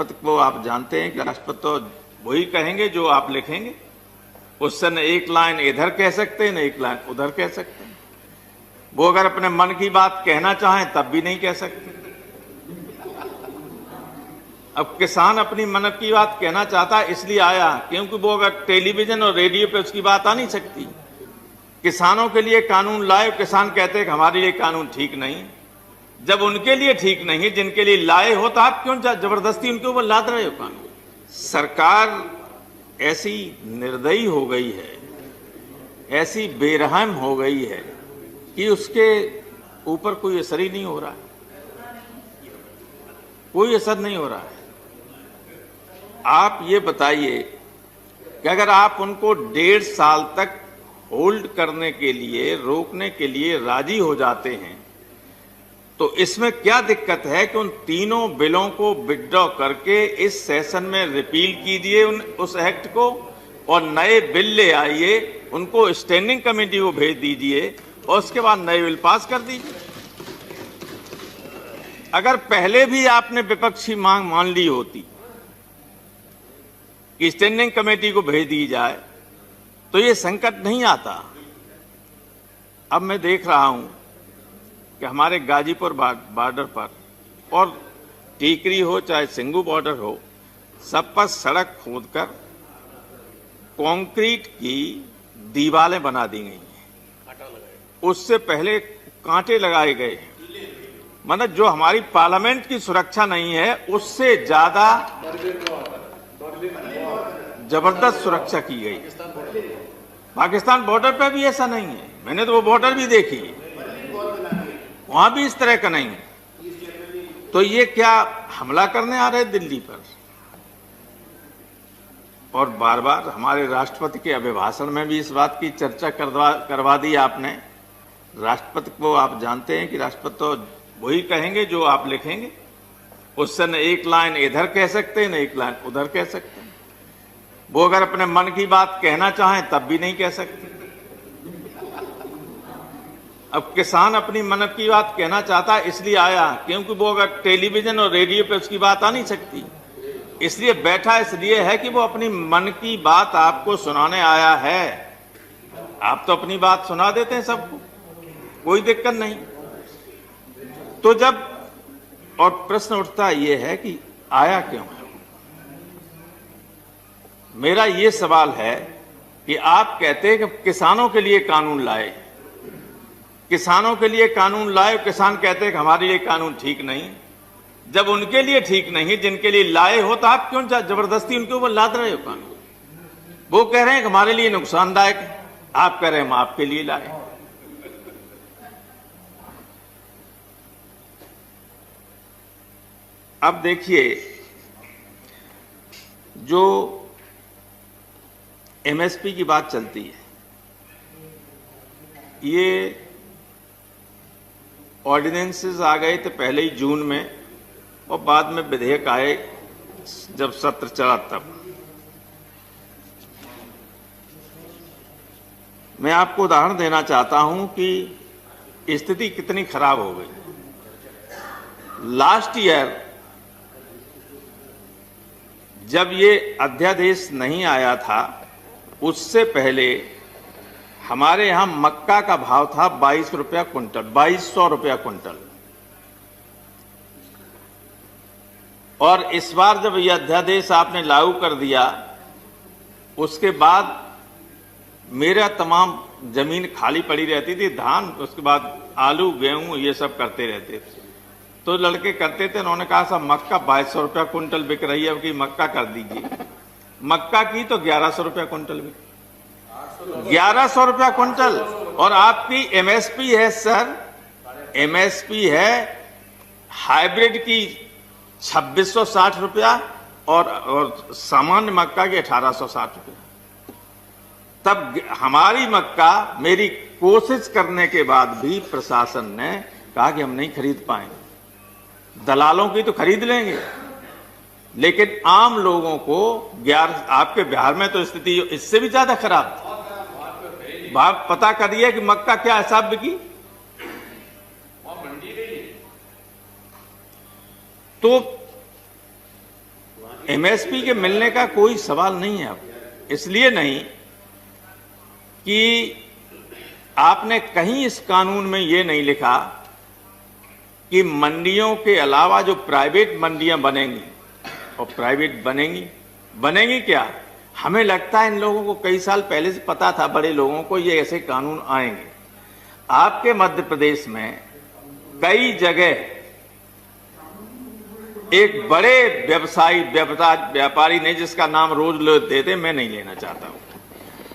राष्ट्रपति को आप जानते हैं कि राष्ट्रपति तो वही कहेंगे जो आप लिखेंगे। उससे न एक लाइन इधर कह सकते हैं न एक लाइन उधर कह सकते हैं। वो अगर अपने मन की बात कहना चाहें तब भी नहीं कह सकते। अब किसान अपनी मन की बात कहना चाहता है इसलिए आया, क्योंकि वो अगर टेलीविजन और रेडियो पे उसकी बात आ नहीं सकती। किसानों के लिए कानून लाए, किसान कहते हैं कि हमारे लिए कानून ठीक नहीं। जब उनके लिए ठीक नहीं है, जिनके लिए लाए हो, तो आप क्यों जबरदस्ती उनके ऊपर लाद रहे हो कानून? सरकार ऐसी निर्दयी हो गई है, ऐसी बेरहम हो गई है कि उसके ऊपर कोई असर ही नहीं हो रहा है, कोई असर नहीं हो रहा है। आप ये बताइए कि अगर आप उनको 1.5 साल तक होल्ड करने के लिए, रोकने के लिए राजी हो जाते हैं, तो इसमें क्या दिक्कत है कि उन तीनों बिलों को विथड्रॉ करके इस सेशन में रिपील कीजिए उस एक्ट को और नए बिल ले आइए, उनको स्टैंडिंग कमेटी को भेज दीजिए और उसके बाद नए बिल पास कर दीजिए। अगर पहले भी आपने विपक्षी मांग मान ली होती कि स्टैंडिंग कमेटी को भेज दी जाए तो ये संकट नहीं आता। अब मैं देख रहा हूं कि हमारे गाजीपुर बॉर्डर पर और टीकरी हो चाहे सिंगू बॉर्डर हो, सब पर सड़क खोदकर कंक्रीट की दीवारें बना दी गई हैं। उससे पहले कांटे लगाए गए हैं। मतलब जो हमारी पार्लियामेंट की सुरक्षा नहीं है, उससे ज्यादा जबरदस्त सुरक्षा की गई। पाकिस्तान बॉर्डर पर भी ऐसा नहीं है। मैंने तो वो बॉर्डर भी देखी है, वहां भी इस तरह का नहीं है। तो ये क्या हमला करने आ रहे दिल्ली पर? और बार बार हमारे राष्ट्रपति के अभिभाषण में भी इस बात की चर्चा करवा दी आपने। राष्ट्रपति को आप जानते हैं कि राष्ट्रपति तो वही कहेंगे जो आप लिखेंगे। उससे न एक लाइन इधर कह सकते हैं न एक लाइन उधर कह सकते हैं। वो अगर अपने मन की बात कहना चाहें तब भी नहीं कह सकते। अब किसान अपनी मन की बात कहना चाहता है इसलिए आया, क्योंकि वो अगर टेलीविजन और रेडियो पे उसकी बात आ नहीं सकती। इसलिए बैठा इसलिए है कि वो अपनी मन की बात आपको सुनाने आया है। आप तो अपनी बात सुना देते हैं सबको, कोई दिक्कत नहीं। तो जब और प्रश्न उठता ये है कि आया क्यों है? मेरा ये सवाल है कि आप कहते हैं कि किसानों के लिए कानून लाए, किसानों के लिए कानून लाए, किसान कहते हैं कि हमारे लिए कानून ठीक नहीं। जब उनके लिए ठीक नहीं, जिनके लिए लाए हो, तो आप क्यों जबरदस्ती उनके ऊपर लाद रहे हो कानून? वो कह रहे हैं कि हमारे लिए नुकसानदायक है, आप कह रहे हैं हम आपके लिए लाए। अब देखिए, जो एमएसपी की बात चलती है, ये ऑर्डिनेंसेस आ गए थे पहले ही जून में और बाद में विधेयक आए जब सत्र चला तब। मैं आपको उदाहरण देना चाहता हूं कि स्थिति कितनी खराब हो गई। लास्ट ईयर जब ये अध्यादेश नहीं आया था, उससे पहले हमारे यहां मक्का का भाव था 22 रुपया कुंटल, 2200 रुपया कुंटल। और इस बार जब यह अध्यादेश आपने लागू कर दिया, उसके बाद मेरा तमाम जमीन खाली पड़ी रहती थी, धान, उसके बाद आलू गेहूं ये सब करते रहते थे। तो लड़के करते थे, उन्होंने कहा साहब मक्का 2200 रुपया कुंटल बिक रही है, अब की मक्का कर दीजिए। मक्का की तो 1100 रुपया कुंटल बिक, 1100 रुपया कुंटल। और आपकी एमएसपी है सर, एमएसपी है हाइब्रिड की 2660 रुपया और सामान्य मक्का की 1860 रुपया। तब हमारी मक्का, मेरी कोशिश करने के बाद भी प्रशासन ने कहा कि हम नहीं खरीद पाएंगे। दलालों की तो खरीद लेंगे, लेकिन आम लोगों को 11, आपके बिहार में तो स्थिति इससे भी ज्यादा खराब थी। पता करिए कि मक्का क्या हिसाब बिकी। तो एमएसपी के मिलने का कोई सवाल नहीं है। अब इसलिए नहीं कि आपने कहीं इस कानून में ये नहीं लिखा कि मंडियों के अलावा जो प्राइवेट मंडियां बनेंगी, और प्राइवेट बनेंगी क्या? हमें लगता है इन लोगों को कई साल पहले से पता था, बड़े लोगों को, ये ऐसे कानून आएंगे। आपके मध्य प्रदेश में कई जगह एक बड़े व्यापारी ने, जिसका नाम रोज लोग देते, मैं नहीं लेना चाहता हूं,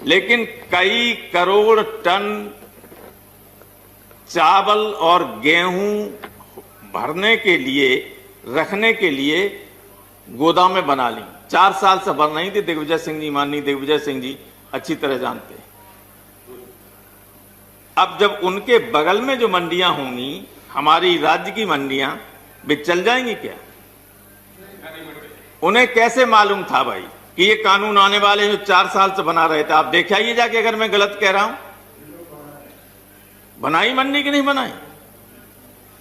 लेकिन कई करोड़ टन चावल और गेहूं भरने के लिए, रखने के लिए गोदामें बना ली। 4 साल से बन रही थी। दिग्विजय सिंह जी, माननीय दिग्विजय सिंह जी अच्छी तरह जानते हैं। अब जब उनके बगल में जो मंडियां होंगी, हमारी राज्य की मंडियां, वे चल जाएंगी क्या? उन्हें कैसे मालूम था भाई कि ये कानून आने वाले जो 4 साल से बना रहे थे? आप देख आइए जाके, अगर मैं गलत कह रहा हूं। बनाई मंडी की नहीं बनाई?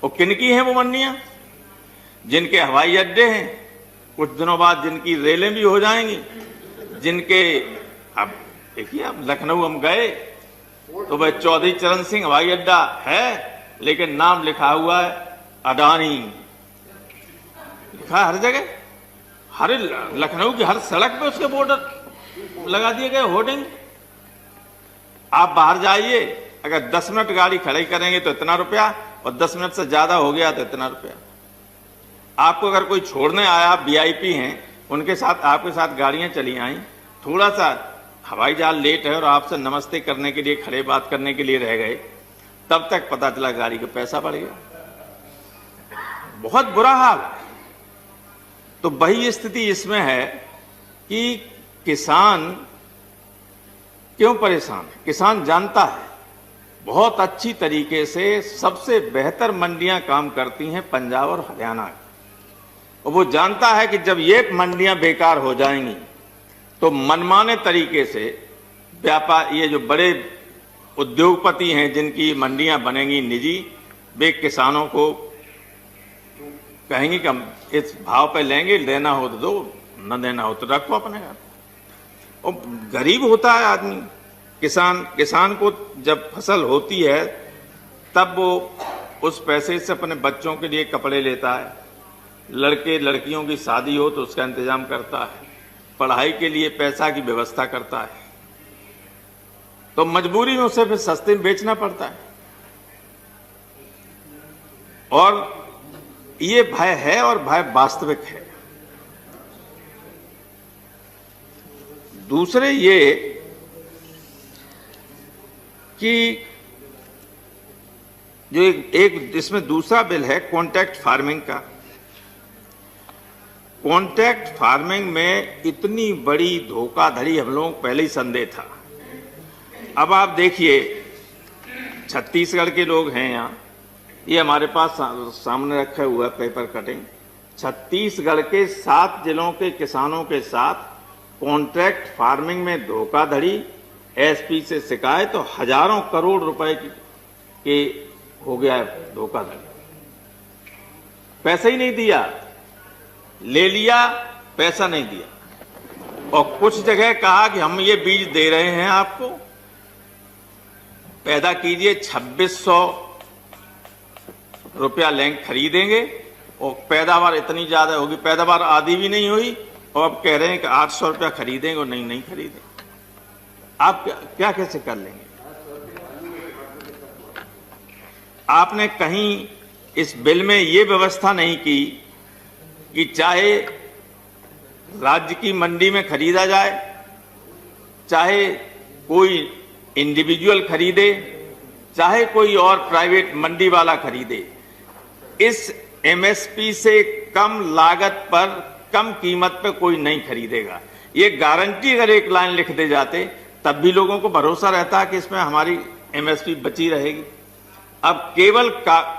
और किनकी हैं वो मंडियां? जिनके हवाई अड्डे हैं, कुछ दिनों बाद जिनकी रेलें भी हो जाएंगी, जिनके, अब देखिए, अब लखनऊ हम गए तो वह चौधरी चरण सिंह हवाई अड्डा है, लेकिन नाम लिखा हुआ है अडानी, लिखा हर जगह, हर लखनऊ की हर सड़क पे उसके बोर्ड लगा दिए गए, होर्डिंग। आप बाहर जाइए, अगर 10 मिनट गाड़ी खड़ी करेंगे तो इतना रुपया, और 10 मिनट से ज्यादा हो गया तो इतना रुपया। आपको अगर कोई छोड़ने आया, आप वीआईपी हैं, उनके साथ, आपके साथ गाड़ियां चली आई, थोड़ा सा हवाई जहाज लेट है और आपसे नमस्ते करने के लिए, खड़े बात करने के लिए रह गए, तब तक पता चला गाड़ी का पैसा बढ़ गया। बहुत बुरा हाल है। तो वही स्थिति इसमें है कि किसान क्यों परेशान है? किसान जानता है बहुत अच्छी तरीके से, सबसे बेहतर मंडियां काम करती हैं पंजाब और हरियाणा, और वो जानता है कि जब ये मंडियां बेकार हो जाएंगी तो मनमाने तरीके से व्यापार, ये जो बड़े उद्योगपति हैं जिनकी मंडियां बनेंगी निजी, वे किसानों को कहेंगे कि हम इस भाव पे लेंगे, लेना हो तो दो, न देना हो तो रखो अपने घर। और गरीब होता है आदमी, किसान को जब फसल होती है तब वो उस पैसे से अपने बच्चों के लिए कपड़े लेता है, लड़के लड़कियों की शादी हो तो उसका इंतजाम करता है, पढ़ाई के लिए पैसा की व्यवस्था करता है, तो मजबूरी में उसे फिर सस्ते में बेचना पड़ता है। और ये भय है, और भय वास्तविक है। दूसरे ये कि जो एक इसमें दूसरा बिल है कॉन्ट्रैक्ट फार्मिंग का। कॉन्ट्रैक्ट फार्मिंग में इतनी बड़ी धोखाधड़ी हम लोगों को पहले ही संदेह था। अब आप देखिए, छत्तीसगढ़ के लोग हैं यहाँ, ये हमारे पास सामने रखा हुआ है पेपर कटिंग। छत्तीसगढ़ के 7 जिलों के किसानों के साथ कॉन्ट्रैक्ट फार्मिंग में धोखाधड़ी, एसपी से शिकायत, तो हजारों करोड़ रुपए के हो गया है धोखाधड़ी। पैसा ही नहीं दिया, ले लिया, पैसा नहीं दिया, और कुछ जगह कहा कि हम ये बीज दे रहे हैं आपको, पैदा कीजिए, 2600 रुपया लेंगे, खरीदेंगे, और पैदावार इतनी ज्यादा होगी, पैदावार आधी भी नहीं हुई, और अब कह रहे हैं कि 800 रुपया खरीदेंगे, और नहीं खरीदेंगे। आप क्या कैसे कर लेंगे? आपने कहीं इस बिल में ये व्यवस्था नहीं की कि चाहे राज्य की मंडी में खरीदा जाए, चाहे कोई इंडिविजुअल खरीदे, चाहे कोई और प्राइवेट मंडी वाला खरीदे, इस एमएसपी से कम लागत पर, कम कीमत पर कोई नहीं खरीदेगा। ये गारंटी अगर एक लाइन लिख दे जाते तब भी लोगों को भरोसा रहता कि इसमें हमारी एमएसपी बची रहेगी। अब केवल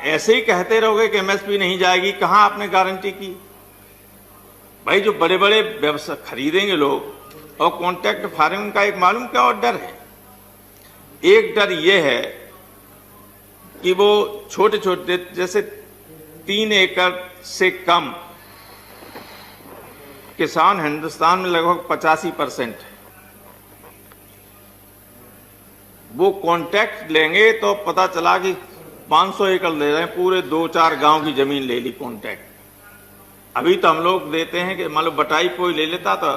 ऐसे ही कहते रहोगे कि एमएसपी नहीं जाएगी, कहां आपने गारंटी की? भाई जो बड़े बड़े व्यवसाय खरीदेंगे लोग, और कॉन्ट्रैक्ट फार्मिंग का एक मालूम क्या और डर है? एक डर यह है कि वो छोटे छोटे, जैसे 3 एकड़ से कम किसान हिंदुस्तान में लगभग 85% है। वो कॉन्ट्रैक्ट लेंगे तो पता चला कि 500 एकड़ ले रहे हैं, पूरे 2-4 गांव की जमीन ले ली कॉन्ट्रैक्ट। अभी तो हम लोग देते हैं कि मान लो बटाई कोई ले लेता तो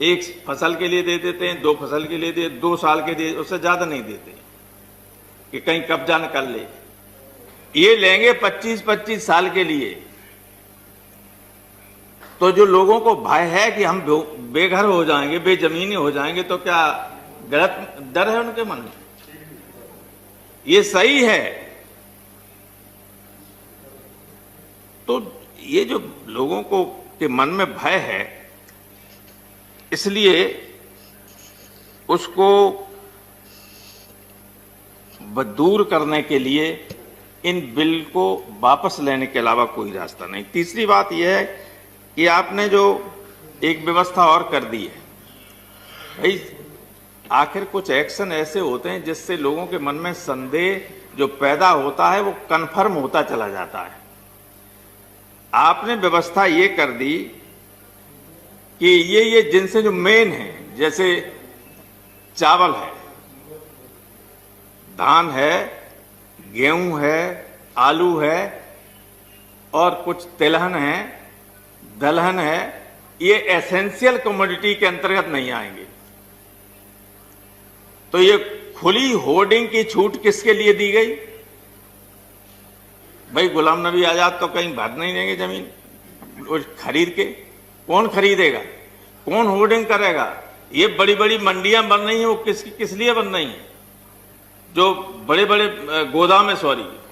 1 फसल के लिए दे देते हैं, 2 फसल के लिए 2 साल के लिए, उससे ज्यादा नहीं देते कि कहीं कब्जा न कर ले। ये लेंगे 25-25 साल के लिए। तो जो लोगों को भय है कि हम बेघर हो जाएंगे, बेजमीनी हो जाएंगे, तो क्या गलत डर है उनके मन में? ये सही है। तो ये जो लोगों को के मन में भय है, इसलिए उसको दूर करने के लिए इन बिल को वापस लेने के अलावा कोई रास्ता नहीं। तीसरी बात यह है कि आपने जो एक व्यवस्था और कर दी है, भाई आखिर कुछ एक्शन ऐसे होते हैं जिससे लोगों के मन में संदेह जो पैदा होता है वो कन्फर्म होता चला जाता है। आपने व्यवस्था ये कर दी कि ये जिनसे जो मेन है, जैसे चावल है, धान है, गेहूं है, आलू है और कुछ तिलहन है, दलहन है, ये एसेंशियल कमोडिटी के अंतर्गत नहीं आएंगे। तो ये खुली होर्डिंग की छूट किसके लिए दी गई? भाई गुलाम नबी आजाद तो कहीं भर नहीं देंगे जमीन खरीद के। कौन खरीदेगा? कौन होर्डिंग करेगा? ये बड़ी बड़ी मंडियां बन रही हैं, वो किस लिए बन रही हैं? जो बड़े बड़े गोदामें,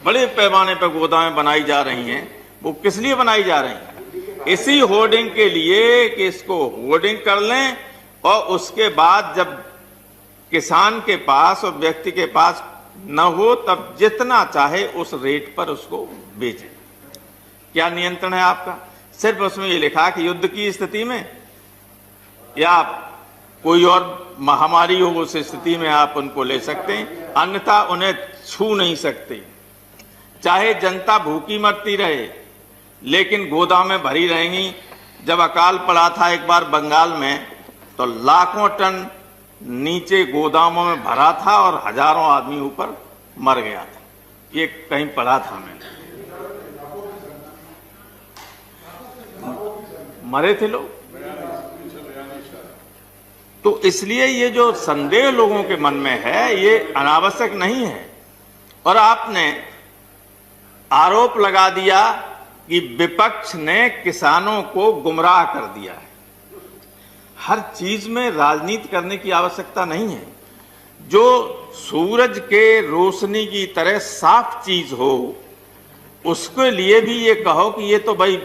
बड़े पैमाने पर गोदामें बनाई जा रही हैं, वो किस लिए बनाई जा रही हैं? इसी होर्डिंग के लिए कि इसको होर्डिंग कर लें और उसके बाद जब किसान के पास और व्यक्ति के पास न हो तब जितना चाहे उस रेट पर उसको बेचें। क्या नियंत्रण है आपका? सिर्फ उसमें ये लिखा कि युद्ध की स्थिति में या कोई और महामारी हो उस स्थिति में आप उनको ले सकते हैं, अन्यथा उन्हें छू नहीं सकते। चाहे जनता भूखी मरती रहे लेकिन गोदामें भरी रहेंगी। जब अकाल पड़ा था एक बार बंगाल में, तो लाखों टन नीचे गोदामों में भरा था और हजारों आदमी ऊपर मर गया था। ये कहीं पढ़ा था मैंने। मरे थे लोग। तो इसलिए ये जो संदेह लोगों के मन में है ये अनावश्यक नहीं है। और आपने आरोप लगा दिया कि विपक्ष ने किसानों को गुमराह कर दिया है। हर चीज में राजनीति करने की आवश्यकता नहीं है। जो सूरज के रोशनी की तरह साफ चीज हो उसके लिए भी ये कहो कि ये तो भाई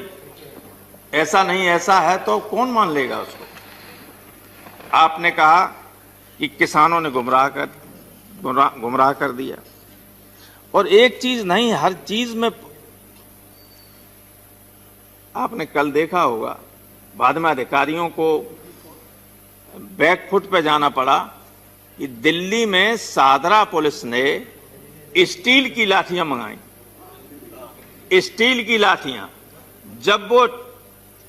ऐसा नहीं ऐसा है, तो कौन मान लेगा उसको? आपने कहा कि किसानों ने गुमराह कर दिया। और एक चीज नहीं, हर चीज में आपने कल देखा होगा, बाद में अधिकारियों को बैकफुट पे जाना पड़ा कि दिल्ली में सादरा पुलिस ने स्टील की लाठियां मंगाई। स्टील की लाठियां जब वो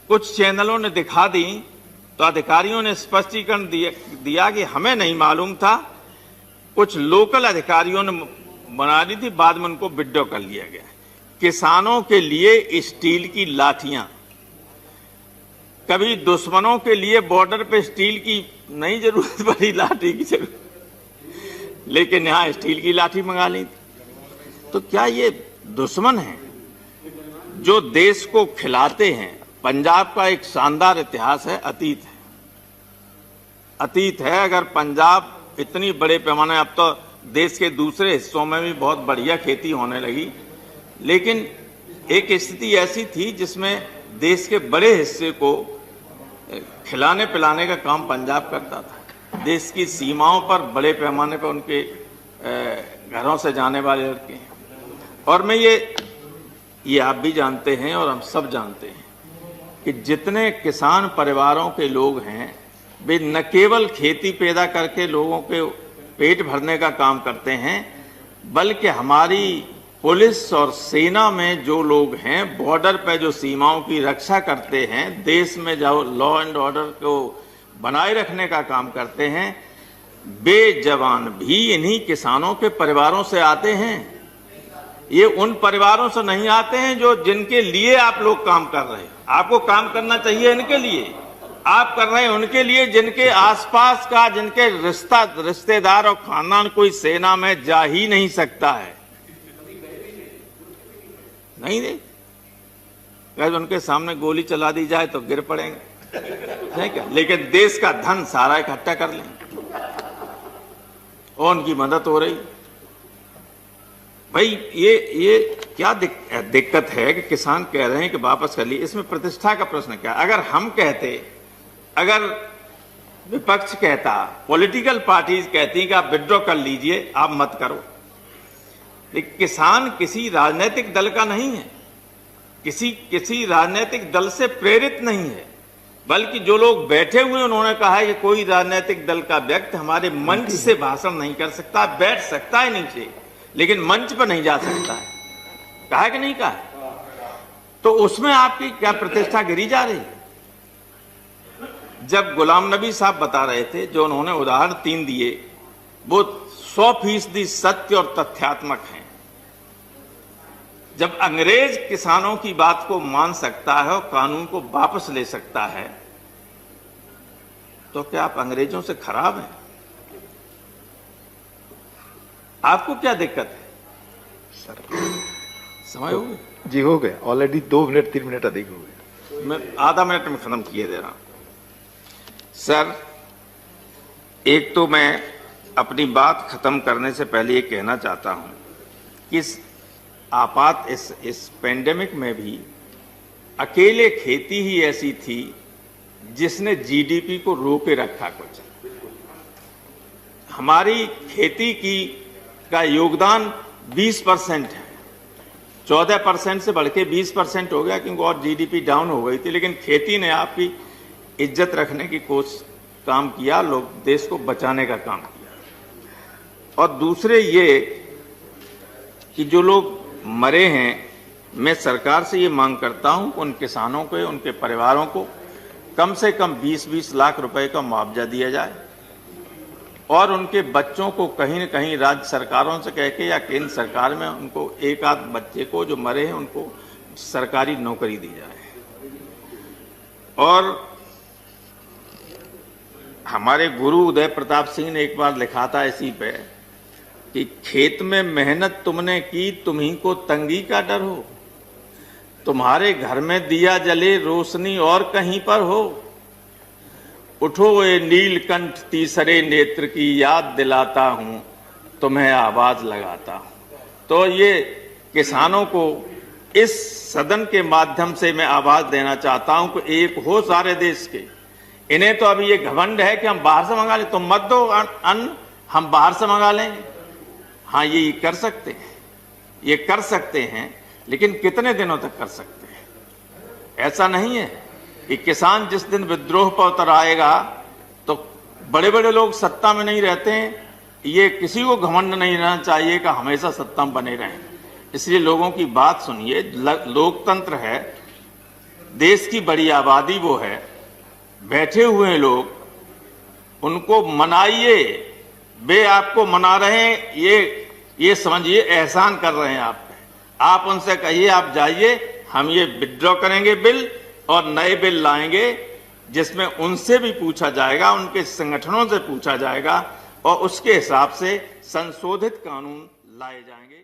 कुछ चैनलों ने दिखा दी तो अधिकारियों ने स्पष्टीकरण दिया कि हमें नहीं मालूम था, कुछ लोकल अधिकारियों ने बना दी थी, बाद में उनको विड्रॉ कर लिया गया। किसानों के लिए स्टील की लाठियां, कभी दुश्मनों के लिए बॉर्डर पे स्टील की नहीं जरूरत पड़ी, लाठी की जरूरत, लेकिन यहां स्टील की लाठी मंगा ली थी। तो क्या ये दुश्मन है जो देश को खिलाते हैं? पंजाब का एक शानदार इतिहास है, अतीत है। अगर पंजाब इतनी बड़े पैमाने, अब तो देश के दूसरे हिस्सों में भी बहुत बढ़िया खेती होने लगी, लेकिन एक स्थिति ऐसी थी जिसमें देश के बड़े हिस्से को खिलाने पिलाने का काम पंजाब करता था। देश की सीमाओं पर बड़े पैमाने पर उनके घरों से जाने वाले लड़के हैं। और मैं ये आप भी जानते हैं और हम सब जानते हैं कि जितने किसान परिवारों के लोग हैं वे न केवल खेती पैदा करके लोगों के पेट भरने का काम करते हैं, बल्कि हमारी पुलिस और सेना में जो लोग हैं, बॉर्डर पे जो सीमाओं की रक्षा करते हैं, देश में जो लॉ एंड ऑर्डर को बनाए रखने का काम करते हैं, वे जवान भी इन्हीं किसानों के परिवारों से आते हैं। ये उन परिवारों से नहीं आते हैं जो जिनके लिए आप लोग काम कर रहे हैं। आपको काम करना चाहिए इनके लिए, आप कर रहे हैं उनके लिए जिनके आसपास का, जिनके रिश्तेदार और खानदान कोई सेना में जा ही नहीं सकता है। नहीं दे, अगर उनके सामने गोली चला दी जाए तो गिर पड़ेंगे, नहीं क्या? लेकिन देश का धन सारा इकट्ठा कर लें और उनकी मदद हो रही। भाई ये क्या दिक्कत है कि किसान कह रहे हैं कि वापस कर लिए? इसमें प्रतिष्ठा का प्रश्न क्या? अगर हम कहते, अगर विपक्ष कहता, पॉलिटिकल पार्टीज कहती कि आप विड्रॉ कर लीजिए, आप मत करो। लेकिन किसान किसी राजनीतिक दल का नहीं है, किसी राजनीतिक दल से प्रेरित नहीं है, बल्कि जो लोग बैठे हुए उन्होंने कहा है कि कोई राजनीतिक दल का व्यक्ति हमारे मंच से भाषण नहीं कर सकता, बैठ सकता है नीचे लेकिन मंच पर नहीं जा सकता है। कहा है कि नहीं कहा? तो उसमें आपकी क्या प्रतिष्ठा गिरी जा रही है? जब गुलाम नबी साहब बता रहे थे, जो उन्होंने उदाहरण 3 दिए, वो 100% सत्य और तथ्यात्मक हैं। जब अंग्रेज किसानों की बात को मान सकता है और कानून को वापस ले सकता है, तो क्या आप अंग्रेजों से खराब हैं? आपको क्या दिक्कत है? सर समय हो गया? जी हो गया, ऑलरेडी 2 मिनट 3 मिनट अधिक हो गया। मैं आधा मिनट में खत्म किए दे रहा हूं। सर, एक तो मैं अपनी बात खत्म करने से पहले ये कहना चाहता हूं कि इस पेंडेमिक में भी अकेले खेती ही ऐसी थी जिसने जीडीपी को रोके रखा। कुछ हमारी खेती का योगदान 20% है, 14% से बढ़ के 20% हो गया क्योंकि और जीडीपी डाउन हो गई थी। लेकिन खेती ने आपकी इज्जत रखने की कोशिश काम किया, लोग देश को बचाने का काम किया। और दूसरे ये कि जो लोग मरे हैं, मैं सरकार से ये मांग करता हूं कि उन किसानों को, उनके परिवारों को कम से कम 20-20 लाख रुपए का मुआवजा दिया जाए और उनके बच्चों को कहीं न कहीं राज्य सरकारों से कह के या केंद्र सरकार में उनको एक आध बच्चे को जो मरे हैं उनको सरकारी नौकरी दी जाए। और हमारे गुरु उदय प्रताप सिंह ने एक बार लिखा था इसी पे कि खेत में मेहनत तुमने की, तुम्ही को तंगी का डर हो, तुम्हारे घर में दिया जले रोशनी और कहीं पर हो, उठो ये नीलकंठ तीसरे नेत्र की याद दिलाता हूं, तुम्हें आवाज लगाता हूं। तो ये किसानों को इस सदन के माध्यम से मैं आवाज देना चाहता हूं कि एक हो सारे देश के। इन्हें तो अभी ये घमंड है कि हम बाहर से मंगा लें, तुम मत दो अन्न, हम बाहर से मंगा लेंगे। हाँ, ये कर सकते हैं, ये कर सकते हैं, लेकिन कितने दिनों तक कर सकते हैं? ऐसा नहीं है कि किसान जिस दिन विद्रोह पर उतर आएगा तो बड़े बड़े लोग सत्ता में नहीं रहते हैं। ये किसी को घमंड नहीं रहना चाहिए कि हमेशा सत्ता में बने रहें। इसलिए लोगों की बात सुनिए, लोकतंत्र है, देश की बड़ी आबादी वो है, बैठे हुए लोग, उनको मनाइए। वे आपको मना रहे हैं, ये समझिए एहसान कर रहे हैं आप पे। आप उनसे कहिए आप जाइए, हम ये विड्रॉ करेंगे बिल और नए बिल लाएंगे जिसमें उनसे भी पूछा जाएगा, उनके संगठनों से पूछा जाएगा और उसके हिसाब से संशोधित कानून लाए जाएंगे।